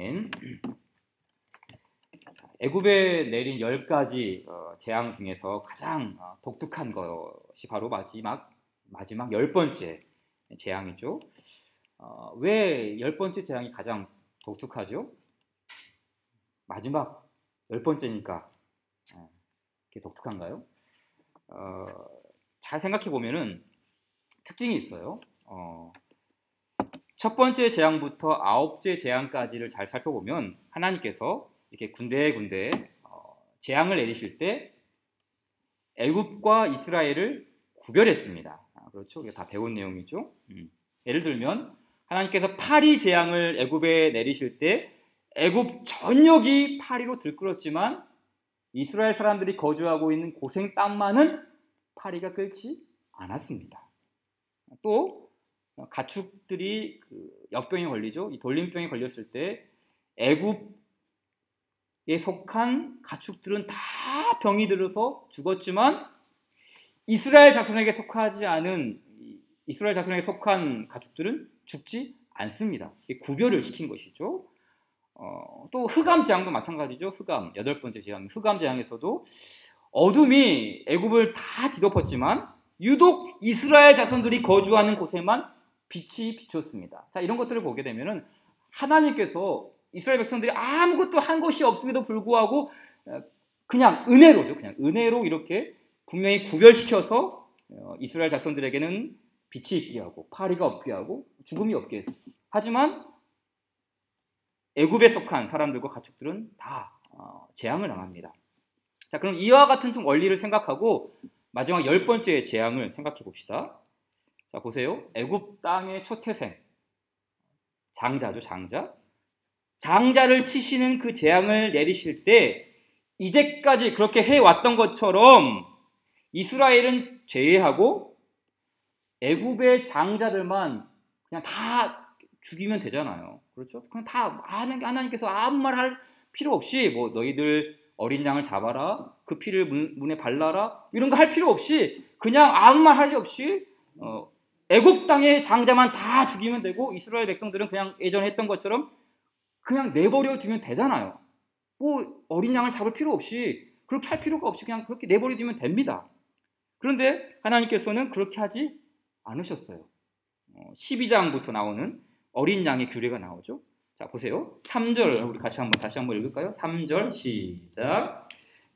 아멘. 애굽에 내린 10가지 재앙 중에서 가장 독특한 것이 바로 마지막 10번째 재앙이죠. 왜 10번째 재앙이 가장 독특하죠? 마지막 10번째니까 이렇게 독특한가요? 잘 생각해 보면은 특징이 있어요. 첫 번째 재앙부터 9째 재앙까지를 잘 살펴보면 하나님께서 이렇게 군데군데 재앙을 내리실 때 애굽과 이스라엘을 구별했습니다. 그렇죠? 우리가 다 배운 내용이죠. 예를 들면 하나님께서 파리 재앙을 애굽에 내리실 때 애굽 전역이 파리로 들끓었지만 이스라엘 사람들이 거주하고 있는 고생 땅만은 파리가 끓지 않았습니다. 또 가축들이 역병에 걸리죠. 이 돌림병에 걸렸을 때 애굽에 속한 가축들은 다 병이 들어서 죽었지만 이스라엘 자손에게 속한 가축들은 죽지 않습니다. 구별을 시킨 것이죠. 또 흑암 재앙도 마찬가지죠. 흑암 8번째 재앙, 흑암 재앙에서도 어둠이 애굽을 다 뒤덮었지만 유독 이스라엘 자손들이 거주하는 곳에만 빛이 비쳤습니다. 자, 이런 것들을 보게 되면은 하나님께서 이스라엘 백성들이 아무것도 한 것이 없음에도 불구하고 그냥 은혜로 이렇게 분명히 구별시켜서 이스라엘 자손들에게는 빛이 있게 하고 파리가 없게 하고 죽음이 없게 했어요. 하지만 애굽에 속한 사람들과 가축들은 다 재앙을 당합니다. 자, 그럼 이와 같은 좀 원리를 생각하고 마지막 10번째 재앙을 생각해 봅시다. 자, 보세요. 애굽 땅의 첫 태생, 장자죠, 장자. 장자를 치시는 그 재앙을 내리실 때 이제까지 그렇게 해왔던 것처럼 이스라엘은 제외하고 애굽의 장자들만 그냥 다 죽이면 되잖아요. 그렇죠? 그냥 다 하나님께서 아무 말 할 필요 없이 뭐 너희들 어린 양을 잡아라, 그 피를 문에 발라라 이런 거 할 필요 없이 그냥 아무 말 하지 없이 애굽 땅의 장자만 다 죽이면 되고 이스라엘 백성들은 그냥 예전에 했던 것처럼 그냥 내버려 두면 되잖아요. 뭐 어린 양을 잡을 필요 없이 그렇게 할 필요가 없이 그냥 그렇게 내버려 두면 됩니다. 그런데 하나님께서는 그렇게 하지 않으셨어요. 12장부터 나오는 어린 양의 규례가 나오죠. 자, 보세요. 3절 우리 다시 한번 읽을까요? 3절 시작.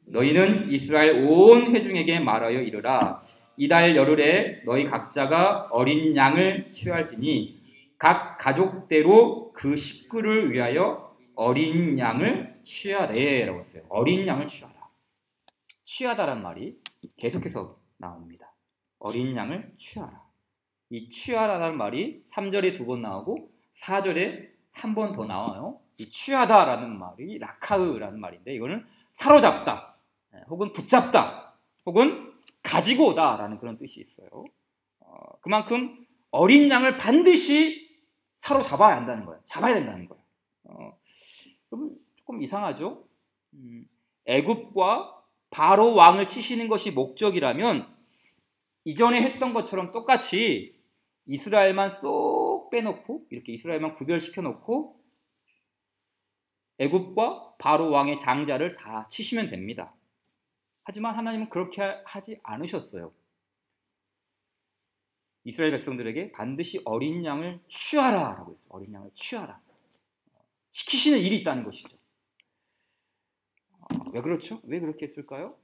너희는 이스라엘 온 회중에게 말하여 이르라. 이달 열흘에 너희 각자가 어린 양을 취할지니 각 가족대로 그 식구를 위하여 어린 양을 취하래라고 했어요. 어린 양을 취하라. 취하다란 말이 계속해서 나옵니다. 어린 양을 취하라. 이 취하라는 말이 3절에 2번 나오고 4절에 한 번 더 나와요. 이 취하다라는 말이 라카으라는 말인데 이거는 사로잡다, 혹은 붙잡다, 혹은 가지고 오다라는 그런 뜻이 있어요. 그만큼 어린 양을 반드시 사로잡아야 한다는 거예요. 잡아야 된다는 거예요. 그럼 조금 이상하죠? 애굽과 바로 왕을 치시는 것이 목적이라면 이전에 했던 것처럼 똑같이 이스라엘만 쏙 빼놓고 이렇게 이스라엘만 구별시켜 놓고 애굽과 바로 왕의 장자를 다 치시면 됩니다. 하지만 하나님은 그렇게 하지 않으셨어요. 이스라엘 백성들에게 반드시 어린 양을 취하라라고 했어요. 어린 양을 취하라. 시키시는 일이 있다는 것이죠. 왜 그렇죠? 왜 그렇게 했을까요?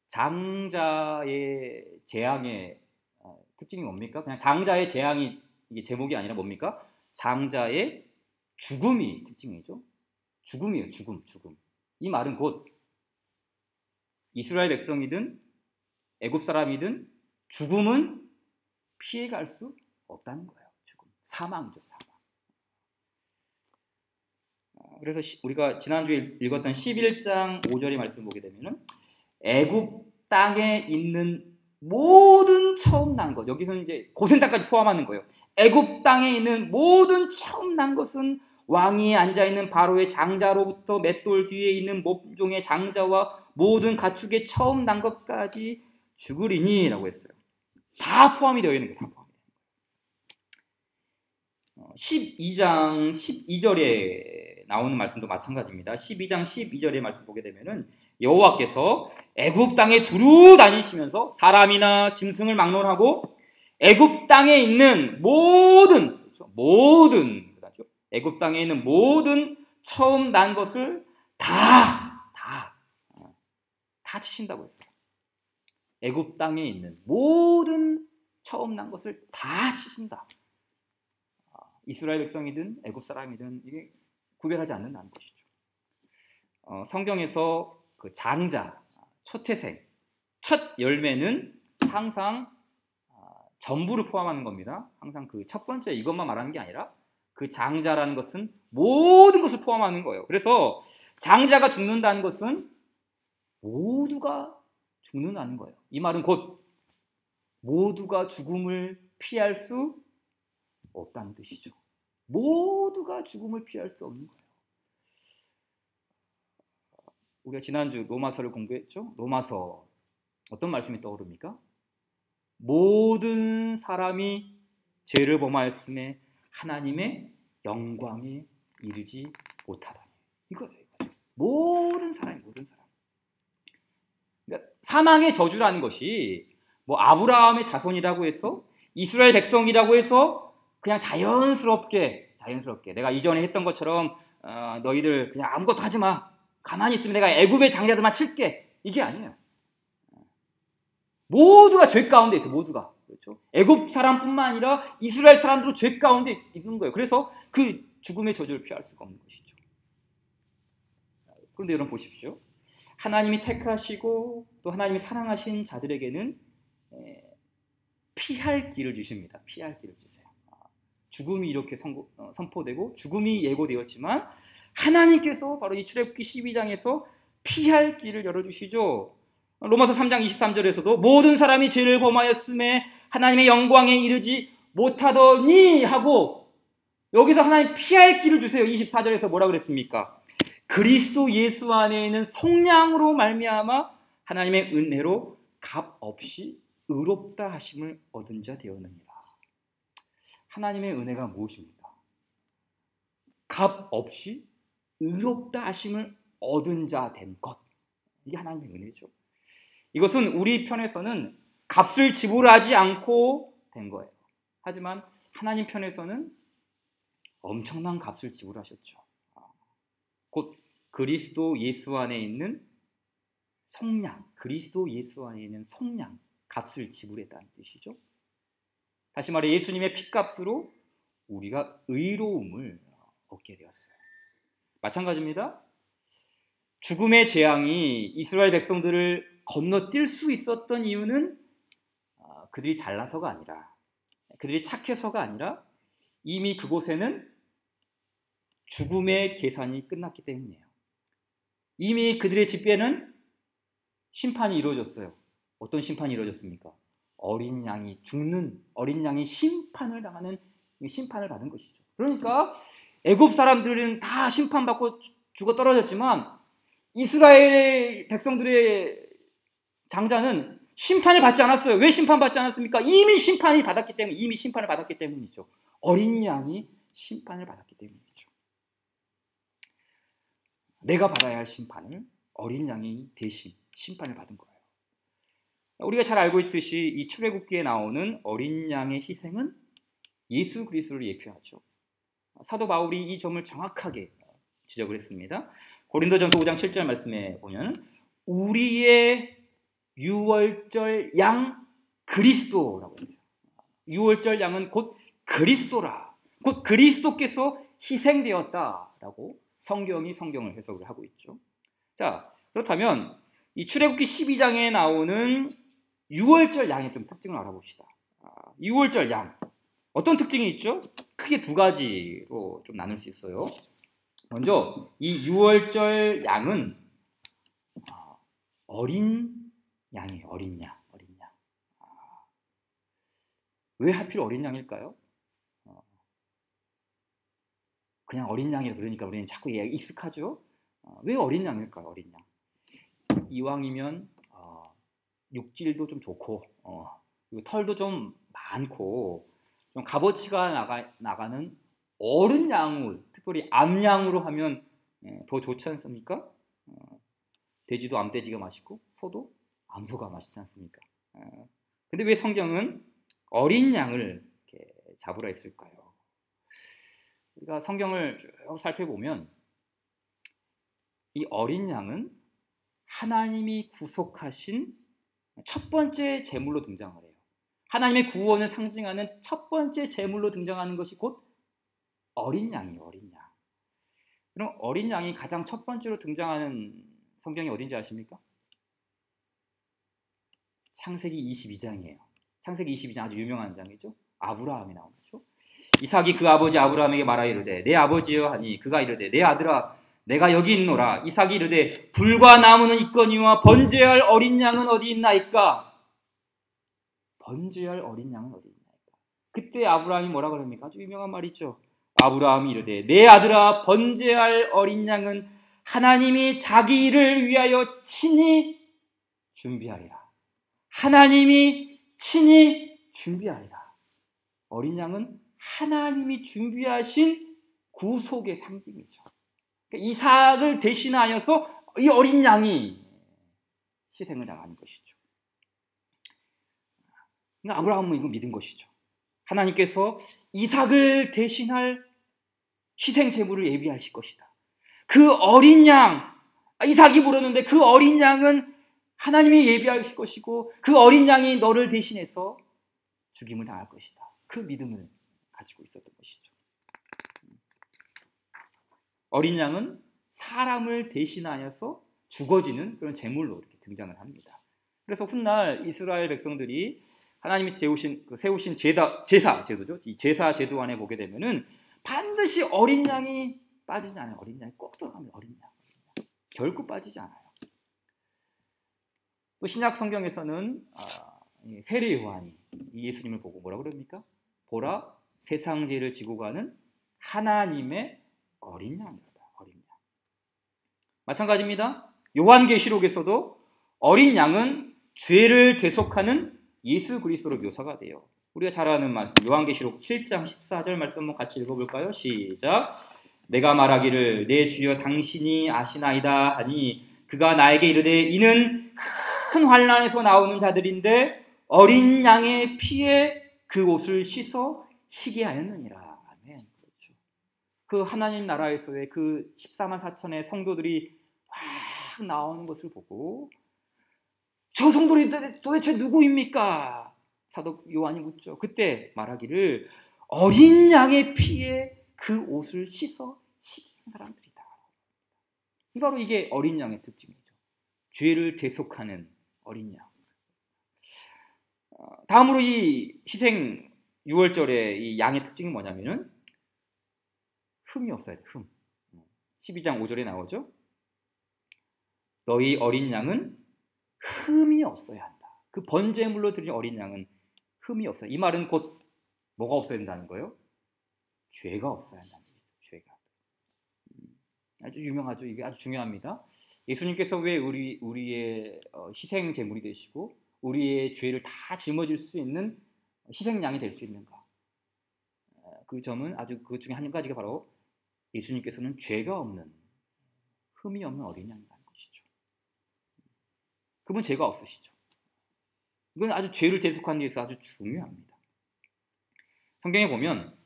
장자의 재앙의 특징이 뭡니까? 그냥 장자의 재앙이 이게 제목이 아니라 뭡니까? 장자의 죽음이 특징이죠. 죽음이에요. 죽음. 이 말은 곧 이스라엘 백성이든 애굽 사람이든 죽음은 피해갈 수 없다는 거예요. 죽음. 사망이죠. 사망. 그래서 우리가 지난주에 읽었던 11장 5절의 말씀을 보게 되면은 애굽 땅에 있는 모든 처음 난 것, 여기서는 이제 고센 땅까지 포함하는 거예요. 애굽 땅에 있는 모든 처음 난 것은 왕이 앉아있는 바로의 장자로부터 맷돌 뒤에 있는 몸종의 장자와 모든 가축의 처음 난 것까지 죽으리니 라고 했어요. 다 포함이 되어 있는 거예요. 다 포함이 되는 거예요. 12장 12절에 나오는 말씀도 마찬가지입니다. 12장 12절의 말씀 보게 되면은 여호와께서 애굽 땅에 두루 다니시면서 사람이나 짐승을 막론하고 애굽 땅에 있는 모든 애굽 땅에 있는 모든 처음 난 것을 다 치신다고 했어요. 애굽 땅에 있는 모든 처음 난 것을 다 치신다. 이스라엘 백성이든 애굽 사람이든 이게 구별하지 않는다는 것이죠. 성경에서 그 장자, 첫 태생, 첫 열매는 항상 전부를 포함하는 겁니다. 항상 그 첫 번째 이것만 말하는 게 아니라 그 장자라는 것은 모든 것을 포함하는 거예요. 그래서 장자가 죽는다는 것은 모두가 죽는다는 거예요. 이 말은 곧 모두가 죽음을 피할 수 없다는 뜻이죠. 모두가 죽음을 피할 수 없는 거예요. 우리가 지난주 로마서를 공부했죠. 로마서 어떤 말씀이 떠오릅니까? 모든 사람이 죄를 범하였음에 하나님의 영광에 이르지 못하다니. 이거예요. 모든 사람. 그러니까 사망의 저주라는 것이 뭐 아브라함의 자손이라고 해서 이스라엘 백성이라고 해서 그냥 자연스럽게 내가 이전에 했던 것처럼 너희들 그냥 아무것도 하지 마. 가만히 있으면 내가 애굽의 장자들만 칠게. 이게 아니에요. 모두가 죄 가운데 있어요. 모두가. 그렇죠? 애굽 사람뿐만 아니라 이스라엘 사람들도 죄 가운데 있는 거예요. 그래서 그 죽음의 저주를 피할 수가 없는 것이죠. 그런데 여러분 보십시오. 하나님이 택하시고 또 하나님이 사랑하신 자들에게는 피할 길을 주십니다. 피할 길을 주세요. 죽음이 이렇게 선포되고 죽음이 예고되었지만 하나님께서 바로 이 출애굽기 12장에서 피할 길을 열어주시죠. 로마서 3장 23절에서도 모든 사람이 죄를 범하였음에 하나님의 영광에 이르지 못하더니 하고 여기서 하나님 피할 길을 주세요. 24절에서 뭐라 그랬습니까? 그리스도 예수 안에 있는 성량으로 말미암아 하나님의 은혜로 값 없이 의롭다 하심을 얻은 자 되었느니라. 하나님의 은혜가 무엇입니까? 값 없이 의롭다 하심을 얻은 자 된 것. 이게 하나님의 은혜죠. 이것은 우리 편에서는 값을 지불하지 않고 된 거예요. 하지만 하나님 편에서는 엄청난 값을 지불하셨죠. 곧 그리스도 예수 안에 있는 성량, 그리스도 예수 안에 있는 성량, 값을 지불했다는 뜻이죠. 다시 말해 예수님의 피값으로 우리가 의로움을 얻게 되었어요. 마찬가지입니다. 죽음의 재앙이 이스라엘 백성들을 건너뛸 수 있었던 이유는 그들이 잘나서가 아니라 그들이 착해서가 아니라 이미 그곳에는 죽음의 계산이 끝났기 때문이에요. 이미 그들의 집에는 심판이 이루어졌어요. 어떤 심판이 이루어졌습니까? 어린 양이 심판을 당하는 심판을 받은 것이죠. 그러니까 애굽 사람들은 다 심판받고 죽어 떨어졌지만 이스라엘의 백성들의 장자는 심판을 받지 않았어요. 왜 심판받지 않았습니까? 이미 심판을 받았기 때문이죠. 어린 양이 심판을 받았기 때문이죠. 내가 받아야 할 심판을 어린 양이 대신 심판을 받은 거예요. 우리가 잘 알고 있듯이 이 출애굽기에 나오는 어린 양의 희생은 예수 그리스도를 예표하죠. 사도 바울이 이 점을 정확하게 지적을 했습니다. 고린도전서 5장 7절 말씀에 보면 우리의 유월절 양 그리스도라고 했어요. 유월절 양은 곧 그리스도라. 곧 그리스도께서 희생되었다라고 성경을 해석을 하고 있죠. 자, 그렇다면 이 출애굽기 12장에 나오는 유월절 양의 좀 특징을 알아봅시다. 유월절 양 어떤 특징이 있죠? 크게 두 가지로 좀 나눌 수 있어요. 먼저 이 유월절 양은 어린 양이에요. 어린 양. 왜 하필 어린 양일까요? 그냥 어린 양이라 그러니까 우리는 자꾸 익숙하죠. 왜 어린 양일까요? 어린 양. 이왕이면 육질도 좀 좋고 그리고 털도 좀 많고 좀 값어치가 나가는 어른 양을, 특별히 암양으로 하면 더 좋지 않습니까? 돼지도 암돼지가 맛있고 소도 암소가 맛있지 않습니까? 근데 왜 성경은 어린 양을 이렇게 잡으라 했을까요? 우리가 성경을 쭉 살펴보면 이 어린 양은 하나님이 구속하신 첫 번째 제물로 등장을 해요. 하나님의 구원을 상징하는 첫 번째 제물로 등장하는 것이 곧 어린 양이에요. 어린 양. 그럼 어린 양이 가장 첫 번째로 등장하는 성경이 어딘지 아십니까? 창세기 22장이에요. 창세기 22장 아주 유명한 장이죠. 아브라함이 나오죠. 이삭이 그 아버지 아브라함에게 말하 이르되 내 아버지여 하니 그가 이르되 내 아들아 내가 여기 있노라. 이삭이 이르되 불과 나무는 있거니와 번제할 어린 양은 어디 있나이까? 번제할 어린 양은 어디 있나이까? 그때 아브라함이 뭐라 그럽니까? 아주 유명한 말이죠. 아브라함이 이르되 내 아들아 번제할 어린 양은 하나님이 자기 일을 위하여 친히 준비하리라. 하나님이 친히 준비하리라. 어린 양은 하나님이 준비하신 구속의 상징이죠. 그러니까 이삭을 대신하여서 이 어린 양이 희생을 당하는 것이죠. 그러니까 아브라함은 이거 믿은 것이죠. 하나님께서 이삭을 대신할 희생 제물을 예비하실 것이다. 그 어린 양, 이삭이 물었는데 그 어린 양은 하나님이 예비하실 것이고 그 어린 양이 너를 대신해서 죽임을 당할 것이다. 그 믿음을 가지고 있었던 것이죠. 어린 양은 사람을 대신하여서 죽어지는 그런 제물로 이렇게 등장을 합니다. 그래서 훗날 이스라엘 백성들이 하나님이 세우신 제사 제도죠. 이 제사 제도 안에 보게 되면은 반드시 어린 양이 빠지지 않아요. 어린 양이 꼭 들어갑니다. 어린 양. 결코 빠지지 않아요. 또 신약 성경에서는 세례 요한이 예수님을 보고 뭐라 그럽니까? 보라 세상 죄를 지고 가는 하나님의 어린 양이다. 어린 양. 마찬가지입니다. 요한계시록에서도 어린 양은 죄를 대속하는 예수 그리스도로 묘사가 돼요. 우리가 잘 아는 말씀 요한계시록 7장 14절 말씀 한번 같이 읽어볼까요? 시작. 내가 말하기를 내 주여 당신이 아시나이다 하니 그가 나에게 이르되 이는 큰 환난에서 나오는 자들인데 어린 양의 피에 그 옷을 씻어 희게 하였느니라. 아멘. 그렇죠. 그 하나님 나라에서의 그 14만 4천의 성도들이 확 나오는 것을 보고 저 성도들이 도대체 누구입니까? 사도 요한이 묻죠. 그때 말하기를 어린 양의 피에 그 옷을 씻어 희게 한 사람들이다. 바로 이게 어린 양의 특징이죠. 죄를 대속하는 어린 양. 다음으로 이 희생 6월절의 이 양의 특징이 뭐냐면은 흠이 없어야 돼. 흠. 12장 5절에 나오죠. 너희 어린 양은 흠이 없어야 한다. 그 번제물로 드린 어린 양은 흠이 없어요. 이 말은 곧 뭐가 없어야 된다는 거예요? 죄가 없어야 한다는 거죠. 죄가. 아주 유명하죠. 이게 아주 중요합니다. 예수님께서 왜 우리의 희생 제물이 되시고 우리의 죄를 다 짊어질 수 있는 희생양이 될 수 있는가? 그 점은 아주 그 중에 한 가지가 바로 예수님께서는 죄가 없는 흠이 없는 어린 양이라는 것이죠. 그분 죄가 없으시죠. 이건 아주 죄를 대속하는 데 있어서 아주 중요합니다. 성경에 보면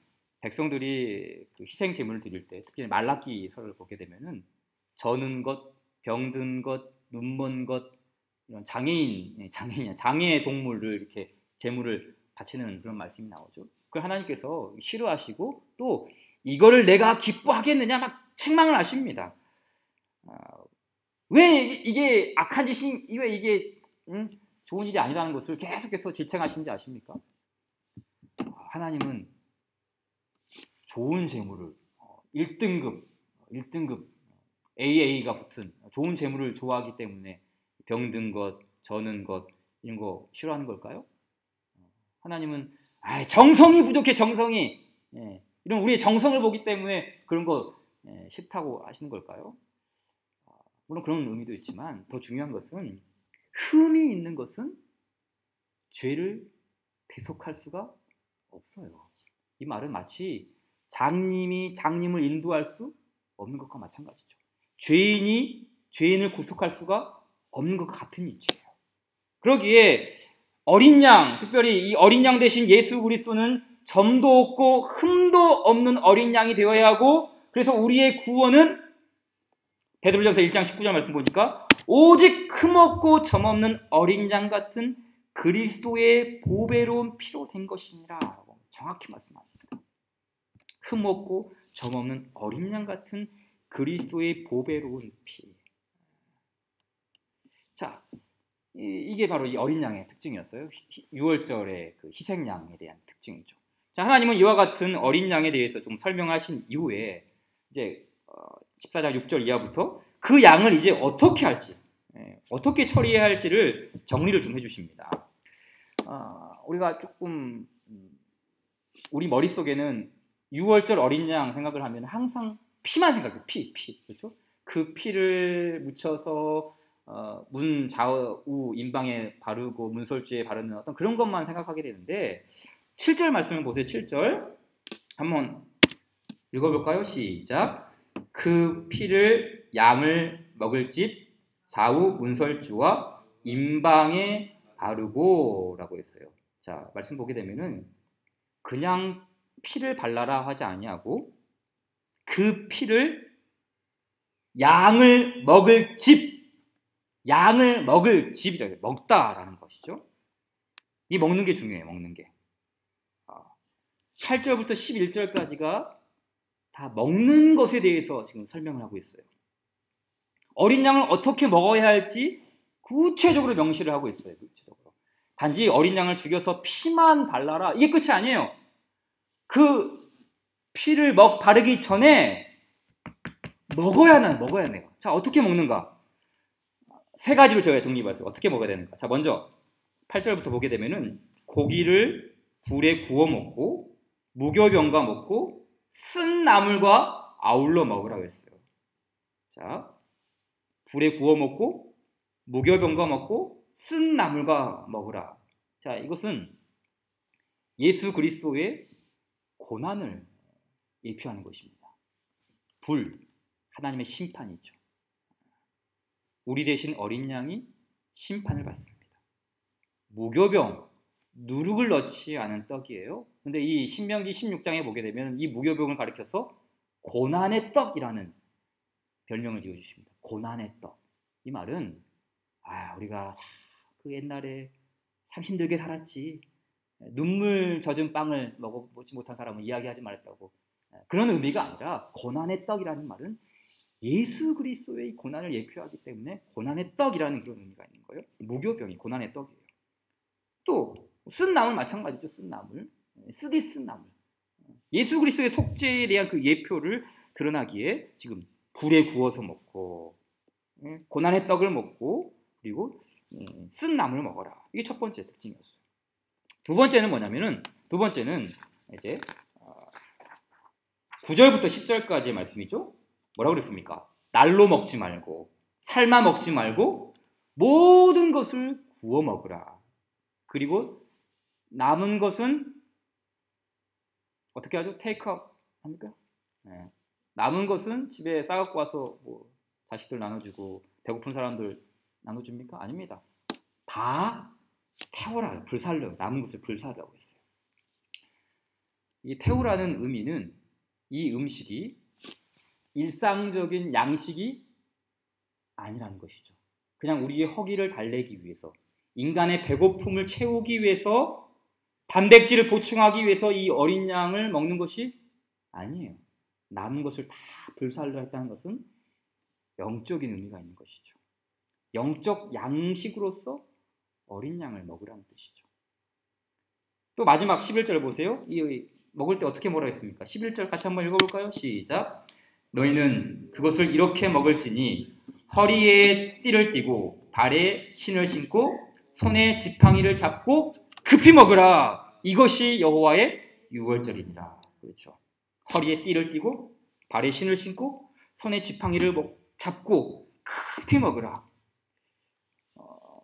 백성들이 그 희생 제물을 드릴 때 특히 말라기서를 보게 되면은 저는 것, 병든 것, 눈먼 것 이런 장애 동물을 이렇게 제물을 바치는 그런 말씀이 나오죠. 그걸 하나님께서 싫어하시고 또 이거를 내가 기뻐하겠느냐 막 책망을 하십니다. 왜 이게 악한 짓이 왜 이게 좋은 일이 아니라는 것을 계속해서 질책하시는지 아십니까? 하나님은 좋은 재물을 1등급 AA가 붙은 좋은 재물을 좋아하기 때문에 병든 것, 저는 것 이런 거 싫어하는 걸까요? 하나님은 정성이 부족해 정성이 이런 우리의 정성을 보기 때문에 그런 거 싫다고 하시는 걸까요? 물론 그런 의미도 있지만 더 중요한 것은 흠이 있는 것은 죄를 대속할 수가 없어요. 이 말은 마치 장님이 장님을 인도할 수 없는 것과 마찬가지죠. 죄인이 죄인을 구속할 수가 없는 것과 같은 이치예요. 그러기에 어린 양, 특별히 이 어린 양 대신 예수 그리스도는 점도 없고 흠도 없는 어린 양이 되어야 하고, 그래서 우리의 구원은 베드로전서 1장 19절 말씀 보니까 오직 흠없고 점없는 어린 양 같은 그리스도의 보배로운 피로 된 것이니라 라고 정확히 말씀합니다. 흠없고 점없는 어린 양 같은 그리스도의 보배로운 피. 자, 이게 바로 이 어린 양의 특징이었어요. 6월절의 그 희생양에 대한 특징이죠. 자, 하나님은 이와 같은 어린 양에 대해서 좀 설명하신 이후에 이제 14장 6절 이하부터 그 양을 이제 어떻게 할지, 어떻게 처리해야 할지를 정리를 좀 해주십니다. 우리가 조금 우리 머릿속에는 6월절 어린 양 생각을 하면 항상 피만 생각해요. 피. 그렇죠? 그 피를 묻혀서 문 좌우 임방에 바르고 문설주에 바르는 어떤 그런 것만 생각하게 되는데, 7절 말씀을 보세요. 7절 한번 읽어볼까요? 시작. 그 피를 양을 먹을 집 좌우 문설주와 임방에 바르고 라고 했어요. 자, 말씀 보게 되면은 그냥 피를 발라라 하지 아니하고 그 피를 양을 먹을 집이라 해요. 먹다라는 것이죠. 이 먹는 게 중요해요. 먹는 게. 8절부터 11절까지가 다 먹는 것에 대해서 지금 설명을 하고 있어요. 어린 양을 어떻게 먹어야 할지 구체적으로 명시를 하고 있어요. 구체적으로. 단지 어린 양을 죽여서 피만 발라라, 이게 끝이 아니에요. 그 피를 바르기 전에 먹어야 해요. 자, 어떻게 먹는가? 세 가지로 저희가 정리해봤어요. 어떻게 먹어야 되는가? 자, 먼저 8절부터 보게 되면은 고기를 불에 구워 먹고 무교병과 먹고 쓴 나물과 아울러 먹으라고 했어요. 자, 불에 구워 먹고 무교병과 먹고 쓴 나물과 먹으라. 자, 이것은 예수 그리스도의 고난을 예표하는 것입니다. 불, 하나님의 심판이죠. 우리 대신 어린 양이 심판을 받습니다. 무교병, 누룩을 넣지 않은 떡이에요. 근데 이 신명기 16장에 보게 되면 이 무교병을 가리켜서 고난의 떡이라는 별명을 지어주십니다. 고난의 떡. 이 말은 우리가 그 옛날에 참 힘들게 살았지, 눈물 젖은 빵을 먹어보지 못한 사람은 이야기하지 말았다고, 그런 의미가 아니라 고난의 떡이라는 말은 예수 그리스도의 고난을 예표하기 때문에 고난의 떡이라는 그런 의미가 있는 거예요. 무교병이 고난의 떡이에요. 또 쓴 나물 마찬가지죠. 쓴 나물, 쓰디 쓴 나물. 예수 그리스도의 속죄에 대한 그 예표를 드러나기에 지금 불에 구워서 먹고 고난의 떡을 먹고 그리고 쓴 나물을 먹어라. 이게 첫 번째 특징이었어요. 두 번째는 뭐냐면은, 두 번째는 이제 9절부터 10절까지의 말씀이죠. 뭐라고 그랬습니까? 날로 먹지 말고 삶아 먹지 말고 모든 것을 구워 먹으라. 그리고 남은 것은 어떻게 하죠? 테이크아웃 합니까? 네. 남은 것은 집에 싸갖고 와서 뭐 자식들 나눠주고 배고픈 사람들 나눠줍니까? 아닙니다. 다 태우라, 불살려. 남은 것을 불살라고 했어요. 이 태우라는 의미는 이 음식이 일상적인 양식이 아니라는 것이죠. 그냥 우리의 허기를 달래기 위해서, 인간의 배고픔을 채우기 위해서, 단백질을 보충하기 위해서 이 어린 양을 먹는 것이 아니에요. 남은 것을 다 불살려 했다는 것은 영적인 의미가 있는 것이죠. 영적 양식으로서 어린 양을 먹으라는 뜻이죠. 또 마지막 11절 보세요. 이 먹을 때 어떻게 뭐라 했습니까? 11절 같이 한번 읽어볼까요? 시작. 너희는 그것을 이렇게 먹을지니 허리에 띠를 띠고 발에 신을 신고 손에 지팡이를 잡고 급히 먹으라. 이것이 여호와의 유월절이니라. 그렇죠. 허리에 띠를 띠고 발에 신을 신고 손에 지팡이를 잡고 급히 먹으라.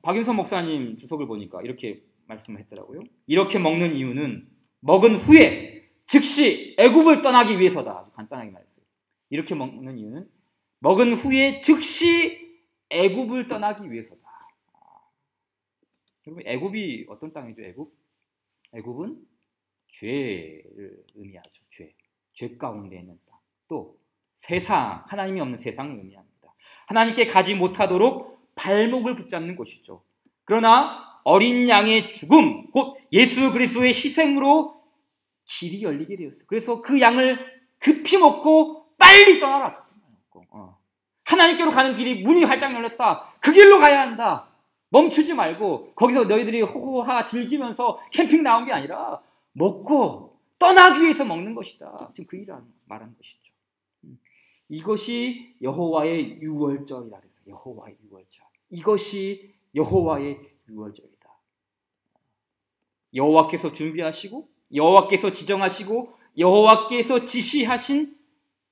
박윤선 목사님 주석을 보니까 이렇게 말씀을 했더라고요. 이렇게 먹는 이유는 먹은 후에 즉시 애굽을 떠나기 위해서다. 아주 간단하게 말했어요. 이렇게 먹는 이유는 먹은 후에 즉시 애굽을 떠나기 위해서다. 여러분, 애굽이 어떤 땅이죠? 애굽은 죄를 의미하죠. 죄 가운데 있는 땅. 또 세상, 하나님이 없는 세상을 의미합니다. 하나님께 가지 못하도록 발목을 붙잡는 곳이죠. 그러나 어린 양의 죽음, 곧 예수 그리스도의 희생으로 길이 열리게 되었어요. 그래서 그 양을 급히 먹고 빨리 떠나라. 하나님께로 가는 길이 문이 활짝 열렸다. 그 길로 가야 한다. 멈추지 말고 거기서 너희들이 호호하 즐기면서 캠핑 나온 게 아니라 먹고 떠나기 위해서 먹는 것이다. 지금 그 일을 말하는 것이죠. 이것이 여호와의 유월절이라 그랬어요. 여호와의 유월절. 이것이 여호와의 유월절이다. 여호와께서 준비하시고 여호와께서 지정하시고 여호와께서 지시하신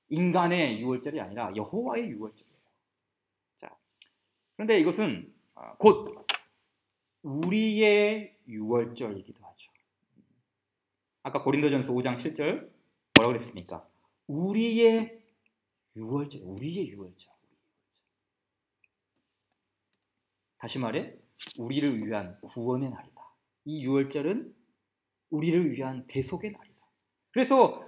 인간의 유월절이 아니라 여호와의 유월절이에요. 자, 그런데 이것은 곧 우리의 유월절이기도 하죠. 아까 고린도전서 5장 7절 뭐라고 그랬습니까? 우리의 유월절, 우리의 유월절. 다시 말해, 우리를 위한 구원의 날이다. 이 유월절은 우리를 위한 대속의 날이다. 그래서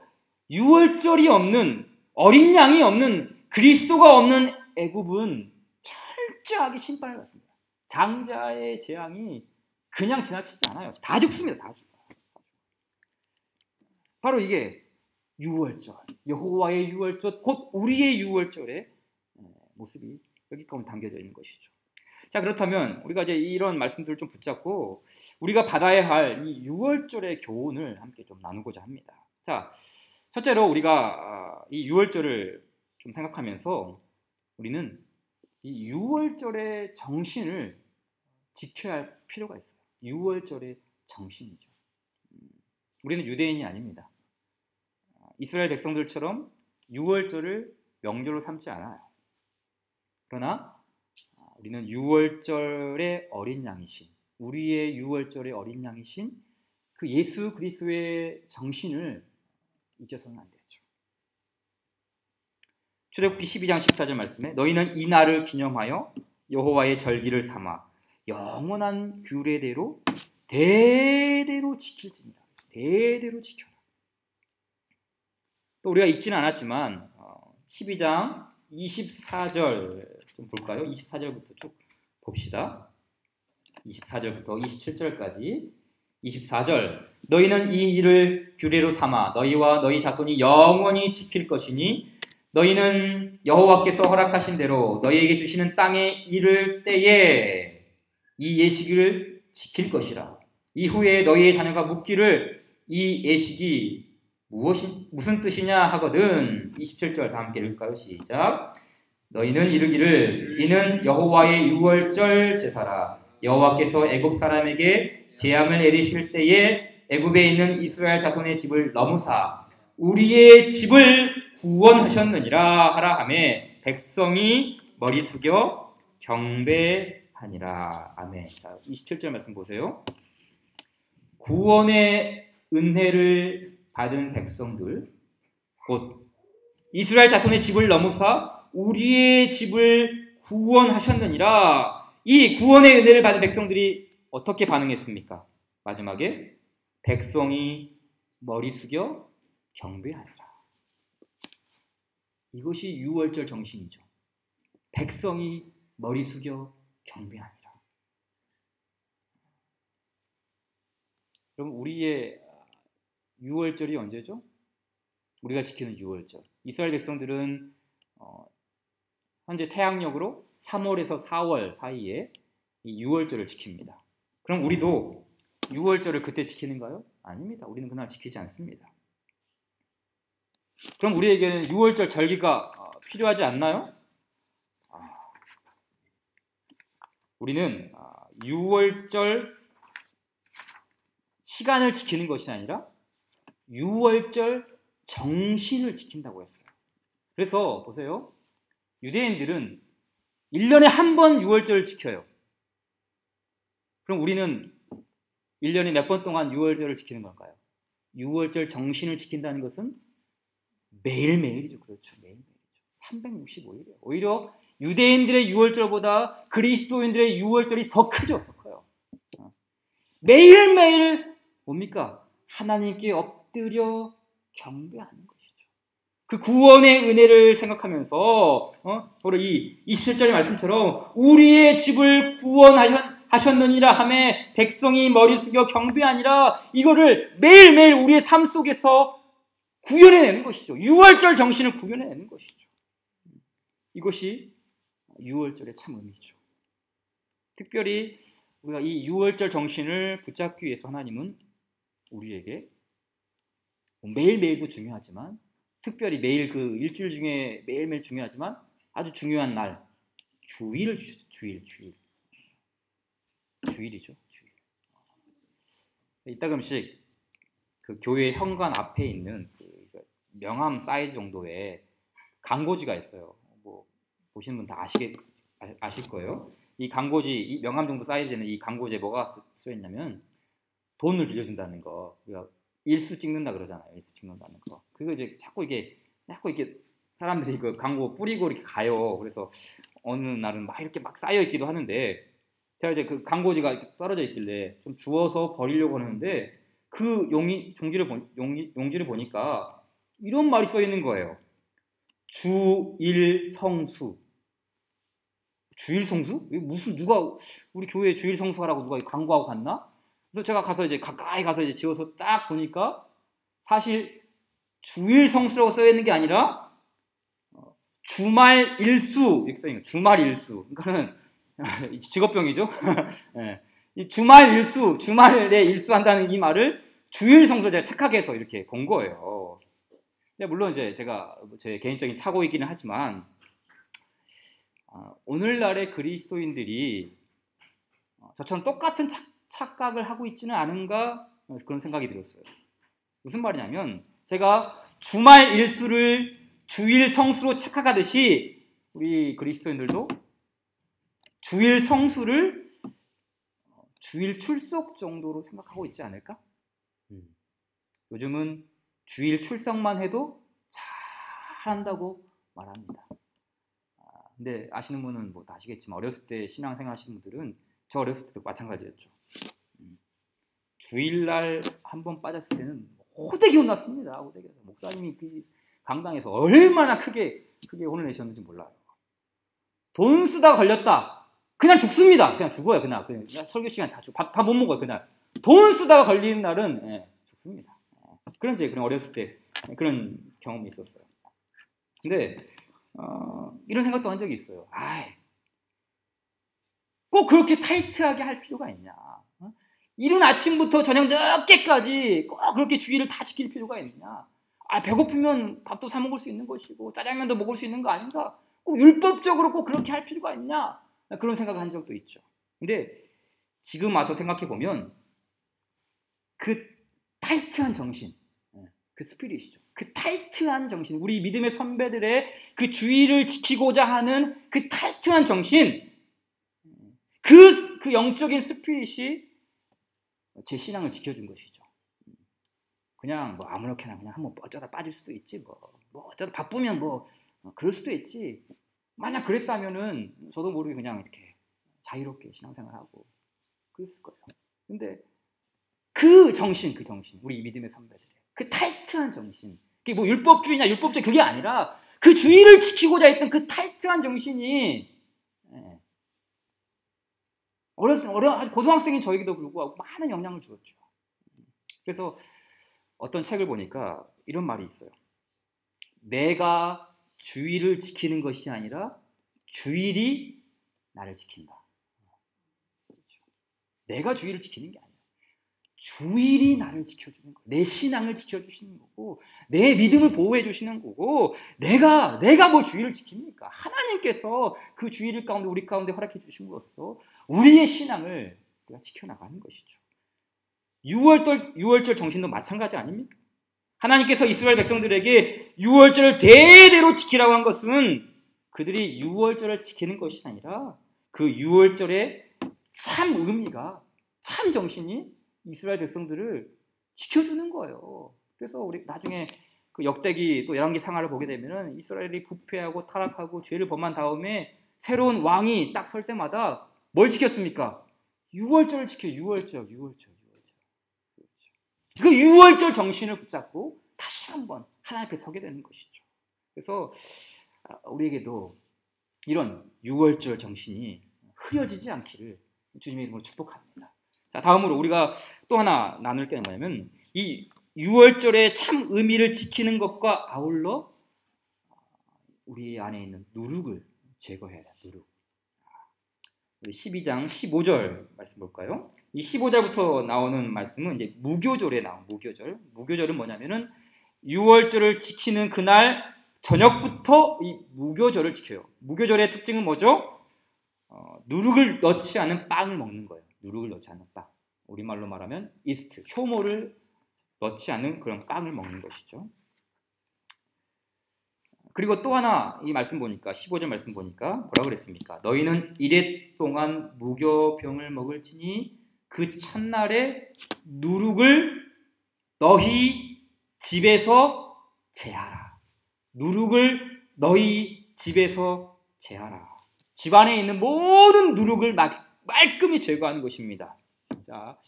유월절이 없는, 어린 양이 없는, 그리스도가 없는 애굽은 철저하게 심판을 받습니다. 장자의 재앙이 그냥 지나치지 않아요. 다 죽습니다. 다 죽어요. 바로 이게 유월절, 여호와의 유월절, 곧 우리의 유월절의 모습이 여기 가운데 담겨져 있는 것이죠. 자, 그렇다면 우리가 이제 이런 말씀들을 좀 붙잡고 우리가 받아야 할 이 유월절의 교훈을 함께 좀 나누고자 합니다. 자, 첫째로 우리가 이 유월절을 좀 생각하면서 우리는 이 유월절의 정신을 지켜야 할 필요가 있어요. 유월절의 정신이죠. 우리는 유대인이 아닙니다. 이스라엘 백성들처럼 유월절을 명절로 삼지 않아요. 그러나 우리는 유월절의 어린 양이신, 우리의 유월절의 어린 양이신 그 예수 그리스도의 정신을 잊어서는 안 되죠. 출애굽기 12장 14절 말씀에 너희는 이 날을 기념하여 여호와의 절기를 삼아 영원한 규례대로 대대로 지킬지니라. 대대로 지켜라. 또 우리가 읽지는 않았지만 12장 24절 좀 볼까요? 24절부터 쭉 봅시다. 24절부터 27절까지 24절 너희는 이 일을 규례로 삼아 너희와 너희 자손이 영원히 지킬 것이니 너희는 여호와께서 허락하신 대로 너희에게 주시는 땅에 이를 때에 이 예식을 지킬 것이라. 이후에 너희의 자녀가 묻기를 이 예식이 무슨 뜻이냐 하거든. 27절 다 함께 읽을까요? 시작. 너희는 이르기를 이는 여호와의 유월절 제사라. 여호와께서 애굽 사람에게 재앙을 내리실 때에 애굽에 있는 이스라엘 자손의 집을 넘으사 우리의 집을 구원하셨느니라 하라 하매 백성이 머리 숙여 경배하니라. 아멘. 자, 27절 말씀 보세요. 구원의 은혜를 받은 백성들, 곧 이스라엘 자손의 집을 넘으사 우리의 집을 구원하셨느니라. 이 구원의 은혜를 받은 백성들이 어떻게 반응했습니까? 마지막에 백성이 머리 숙여 경배하니라. 이것이 유월절 정신이죠. 백성이 머리 숙여 경배하니라. 여러분, 우리의 유월절이 언제죠? 우리가 지키는 유월절. 이스라엘 백성들은 현재 태양력으로 3월에서 4월 사이에 이 유월절을 지킵니다. 그럼 우리도 유월절을 그때 지키는가요? 아닙니다. 우리는 그날 지키지 않습니다. 그럼 우리에게는 유월절 절기가 필요하지 않나요? 우리는 유월절 시간을 지키는 것이 아니라 유월절 정신을 지킨다고 했어요. 그래서 보세요. 유대인들은 1년에 한 번 유월절을 지켜요. 그럼 우리는 1년에 몇 번 동안 유월절을 지키는 걸까요? 유월절 정신을 지킨다는 것은 매일매일이죠. 그렇죠. 매일매일이죠. 365일이에요. 오히려 유대인들의 유월절보다 그리스도인들의 유월절이 더 크죠. 더 커요. 매일매일 뭡니까? 하나님께 엎드려 경배하는 것이죠. 그 구원의 은혜를 생각하면서 바로 이 27절의 말씀처럼 우리의 집을 구원하셨느니라 하며 백성이 머리 숙여 경배하니라, 이거를 매일매일 우리의 삶 속에서 구현해내는 것이죠. 유월절 정신을 구현해내는 것이죠. 이것이 유월절의 참 의미죠. 특별히 우리가 이 유월절 정신을 붙잡기 위해서 하나님은 우리에게 매일매일도 중요하지만, 특별히 매일 그 일주일 중에 매일매일 중요하지만 아주 중요한 날, 주일을 주셨죠. 주일이죠. 주일. 이따금씩 그 교회 현관 앞에 있는 그 명함 사이즈 정도의 광고지가 있어요. 뭐 보시는 분 다 아실 거예요. 이 광고지, 이 명함 정도 사이즈 되는 이 광고지에 뭐가 써 있냐면 돈을 빌려준다는 거. 우리가 일수 찍는다 그러잖아요. 일수 찍는다는 거. 그거 이제 자꾸 이게 사람들이 그 광고 뿌리고 이렇게 가요. 그래서 어느 날은 막 이렇게 막 쌓여 있기도 하는데, 제가 이제 그 광고지가 이렇게 떨어져 있길래 좀 주워서 버리려고 하는데 그 용지를 보니까 이런 말이 써 있는 거예요. 주일성수. 주일성수? 무슨 누가 우리 교회 주일성수하라고 누가 광고하고 갔나? 그래서 제가 가서 이제 가까이 가서 이제 지워서 딱 보니까 사실 주일성수라고 써 있는 게 아니라 주말 일수 이렇게 써 있는 거예요. 주말 일수. 그러니까는 직업병이죠. 네. 이 주말 일수, 주말에 일수한다는 이 말을 주일성수를 제가 착하게 해서 이렇게 본 거예요. 물론 이제 제가 제 개인적인 착오이기는 하지만 오늘날의 그리스도인들이 저처럼 똑같은 착각을 하고 있지는 않은가, 그런 생각이 들었어요. 무슨 말이냐면, 제가 주말 일수를 주일 성수로 착각하듯이 우리 그리스도인들도 주일 성수를 주일 출석 정도로 생각하고 있지 않을까? 요즘은 주일 출석만 해도 잘한다고 말합니다. 근데 아시는 분은 뭐 다 아시겠지만 어렸을 때 신앙생활 하시는 분들은 저 어렸을 때도 마찬가지였죠. 주일날 한번 빠졌을 때는 호되게 혼났습니다. 호되게. 목사님이 그 강당에서 얼마나 크게 혼을 내셨는지 몰라요. 돈 쓰다가 걸렸다. 그냥 죽습니다. 그냥 죽어요. 그냥 설교 시간 다 밥 못 먹어요. 그날 돈 쓰다가 걸리는 날은 죽습니다. 그런 어렸을 때 그런 경험이 있었어요. 근데 이런 생각도 한 적이 있어요. 꼭 그렇게 타이트하게 할 필요가 있냐? 이른 아침부터 저녁 늦게까지 꼭 그렇게 주의를 다 지킬 필요가 있느냐? 배고프면 밥도 사 먹을 수 있는 것이고 짜장면도 먹을 수 있는 거 아닌가? 꼭 율법적으로 꼭 그렇게 할 필요가 있냐? 그런 생각을 한 적도 있죠. 근데 지금 와서 생각해 보면 그 타이트한 정신, 그 스피릿이죠. 그 타이트한 정신, 우리 믿음의 선배들의 그 주의를 지키고자 하는 그 타이트한 정신, 그 영적인 스피릿이 제 신앙을 지켜준 것이죠. 그냥 뭐 아무렇게나 그냥 한번 어쩌다 빠질 수도 있지, 뭐 어쩌다 바쁘면 그럴 수도 있지. 만약 그랬다면은 저도 모르게 그냥 이렇게 자유롭게 신앙생활하고 그랬을 거예요. 근데 그 정신, 우리 믿음의 선배들의 그 타이트한 정신, 그게 뭐 율법주의냐 율법주의 그게 아니라 그 주의를 지키고자 했던 그 타이트한 정신이 고등학생인 저에게도 불구하고 많은 영향을 주었죠. 그래서 어떤 책을 보니까 이런 말이 있어요. 내가 주의를 지키는 것이 아니라 주일이 나를 지킨다. 내가 주의를 지키는 게 아니라 주일이 나를 지켜주는 거예요. 내 신앙을 지켜주시는 거고, 내 믿음을 보호해 주시는 거고, 내가 뭐 주의를 지킵니까? 하나님께서 그 주의를 우리 가운데 허락해 주심으로써 우리의 신앙을 우리가 지켜나가는 것이죠. 유월절 정신도 마찬가지 아닙니까? 하나님께서 이스라엘 백성들에게 유월절을 대대로 지키라고 한 것은 그들이 유월절을 지키는 것이 아니라 그 유월절의 참 의미가, 참 정신이 이스라엘 백성들을 지켜주는 거예요. 그래서 우리 나중에 그 역대기 또 열왕기 상하를 보게 되면은 이스라엘이 부패하고 타락하고 죄를 범한 다음에 새로운 왕이 딱 설 때마다 뭘 지켰습니까? 유월절을 지켜요. 유월절. 그 유월절 정신을 붙잡고 다시 한번 하나님 앞에 서게 되는 것이죠. 그래서 우리에게도 이런 유월절 정신이 흐려지지 않기를 주님의 이름으로 축복합니다. 자, 다음으로 우리가 또 하나 나눌 게 뭐냐면 이 유월절의 참 의미를 지키는 것과 아울러 우리 안에 있는 누룩을 제거해야 돼요. 누룩. 우리 12장 15절 말씀 볼까요? 이 15절부터 나오는 말씀은 이제 무교절에 나온 무교절. 무교절은 뭐냐면은 유월절을 지키는 그날 저녁부터 이 무교절을 지켜요. 무교절의 특징은 뭐죠? 누룩을 넣지 않은 빵을 먹는 거예요. 누룩을 넣지 않은 빵. 우리말로 말하면 이스트, 효모를 넣지 않은 그런 빵을 먹는 것이죠. 그리고 또 하나 이 말씀 보니까 15절 말씀 보니까 뭐라 그랬습니까? 너희는 이래 동안 무교병을 먹을지니 그 첫날에 누룩을 너희 집에서 제하라. 누룩을 너희 집에서 제하라. 집안에 있는 모든 누룩을 말끔히 제거하는 것입니다. 자,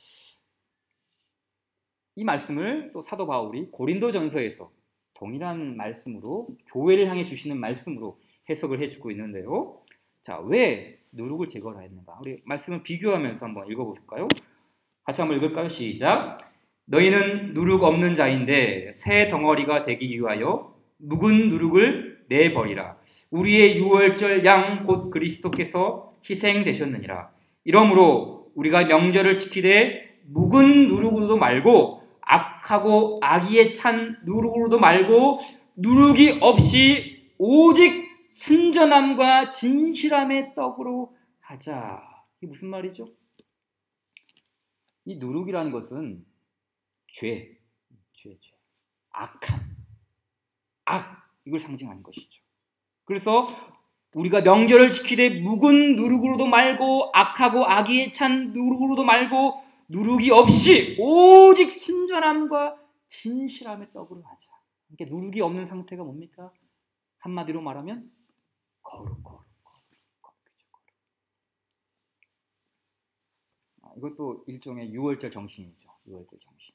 이 말씀을 또 사도 바울이 고린도전서에서 동일한 말씀으로 교회를 향해 주시는 말씀으로 해석을 해주고 있는데요. 자, 왜 누룩을 제거를 했는가? 우리 말씀을 비교하면서 한번 읽어볼까요? 같이 한번 읽을까요? 시작. 너희는 누룩 없는 자인데 새 덩어리가 되기 위하여 묵은 누룩을 내버리라. 우리의 유월절 양 곧 그리스도께서 희생되셨느니라. 이러므로 우리가 명절을 지키되 묵은 누룩으로도 말고 악하고 악의에 찬 누룩으로도 말고 누룩이 없이 오직 순전함과 진실함의 떡으로 하자. 이게 무슨 말이죠? 이 누룩이라는 것은 죄, 악함, 이걸 상징하는 것이죠. 그래서 우리가 명절을 지키되 묵은 누룩으로도 말고 악하고 악의에 찬 누룩으로도 말고 누룩이 없이 오직 순전함과 진실함의 떡으로 하자. 그러니까 누룩이 없는 상태가 뭡니까? 한마디로 말하면 거룩이죠. 이것도 일종의 유월절 정신이죠. 유월절 정신.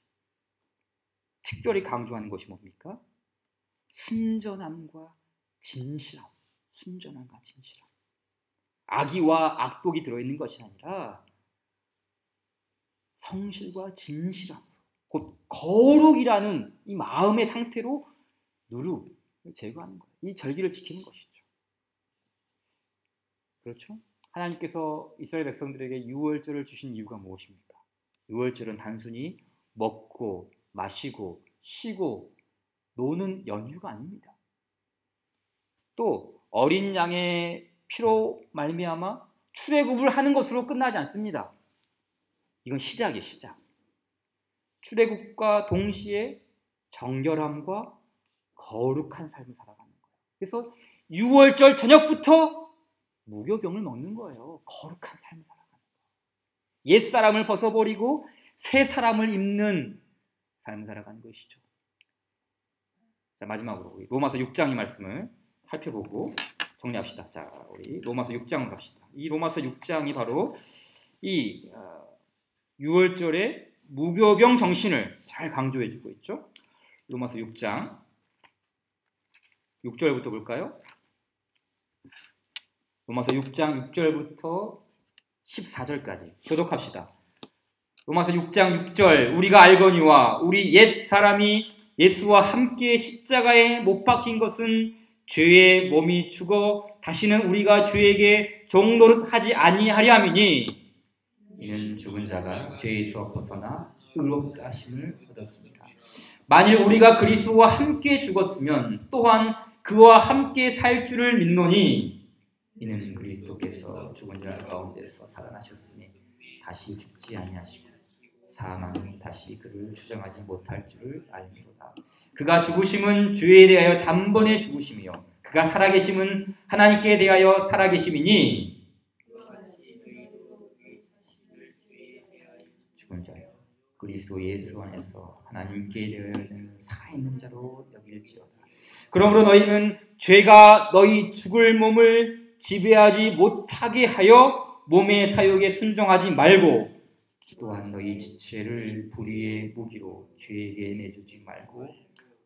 특별히 강조하는 것이 뭡니까? 순전함과 진실함. 순전함과 진실함. 악의와 악독이 들어있는 것이 아니라 성실과 진실함, 곧 거룩이라는 이 마음의 상태로 누룩을 제거하는 거예요. 이 절기를 지키는 것이죠. 그렇죠? 하나님께서 이스라엘 백성들에게 유월절을 주신 이유가 무엇입니까? 유월절은 단순히 먹고 마시고 쉬고 노는 연휴가 아닙니다. 또 어린 양의 피로 말미암아 출애굽을 하는 것으로 끝나지 않습니다. 이건 시작이에요, 시작. 출애굽과 동시에 정결함과 거룩한 삶을 살아가는 거예요. 그래서 6월절 저녁부터 무교병을 먹는 거예요. 거룩한 삶을 살아가는 거예요. 옛사람을 벗어버리고 새 사람을 입는 삶을 살아가는 것이죠. 자, 마지막으로 우리 로마서 6장의 말씀을 살펴보고 정리합시다. 자, 우리 로마서 6장으로 갑시다. 이 로마서 6장이 바로 이 6월절의 무교병 정신을 잘 강조해주고 있죠. 로마서 6장 6절부터 볼까요? 로마서 6장 6절부터 14절까지 교독합시다. 로마서 6장 6절 우리가 알거니와 우리 옛사람이 예수와 함께 십자가에 못 박힌 것은 죄의 몸이 죽어 다시는 우리가 죄에게 종노릇하지 아니하려 함이니 이는 죽은 자가 죄에서 벗어나 의롭다 하심을 얻었습니다. 만일 우리가 그리스도와 함께 죽었으면 또한 그와 함께 살 줄을 믿노니 이는 그리스도께서 죽은 자 가운데서 살아나셨으니 다시 죽지 아니하시고 사망이 다시 그를 추정하지 못할 줄을 알미로다. 그가 죽으심은 죄에 대하여 단번에 죽으심이요 그가 살아계심은 하나님께 대하여 살아계심이니 죽은 자여 그리스도 예수 안에서 하나님께 대하여는 살아있는 자로 여길지어다. 그러므로 너희는 죄가 너희 죽을 몸을 지배하지 못하게 하여 몸의 사욕에 순종하지 말고 또한 너희 지체를 불의의 무기로 죄에게 내주지 말고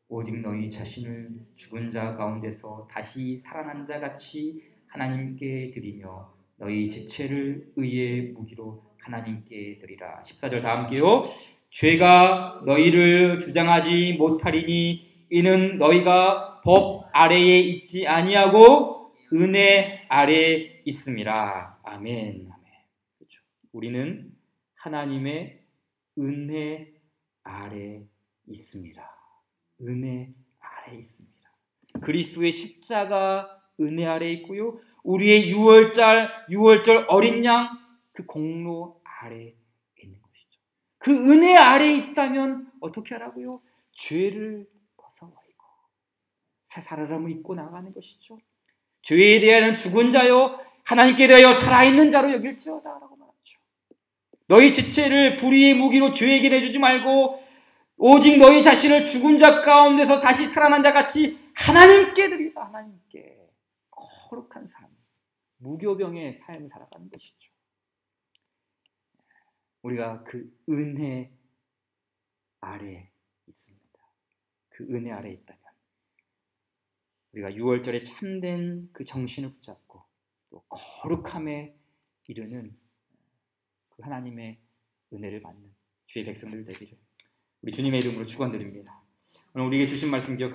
오직 너희 자신을 죽은 자 가운데서 다시 살아난 자 같이 하나님께 드리며 너희 지체를 의의 무기로 하나님께 드리라. 14절 다 함께요. 죄가 너희를 주장하지 못하리니 이는 너희가 법 아래에 있지 아니하고 은혜 아래에 있음이라. 아멘. 그렇죠. 우리는 하나님의 은혜 아래 있습니다. 은혜 아래 있습니다. 그리스도의 십자가 은혜 아래 있고요. 우리의 유월절 어린 양 그 공로 아래 있는 것이죠. 그 은혜 아래 있다면 어떻게 하라고요? 죄를 벗어버리고 새 사람을 입고 나가는 것이죠. 죄에 대하여는 죽은 자요 하나님께 대하여 살아있는 자로 여길지어다 라고 말하죠. 너희 지체를 불의의 무기로 죄에게 내주지 말고 오직 너희 자신을 죽은 자 가운데서 다시 살아난 자 같이 하나님께 드리라. 하나님께 거룩한 삶, 무교병의 삶을 살아가는 것이죠. 우리가 그 은혜 아래 있습니다. 그 은혜 아래 있다면 우리가 유월절에 참된 그 정신을 붙잡고 또 거룩함에 이르는 그 하나님의 은혜를 받는 주의 백성들 되기를 우리 주님의 이름으로 축원드립니다. 오늘 우리에게 주신 말씀 기억하시고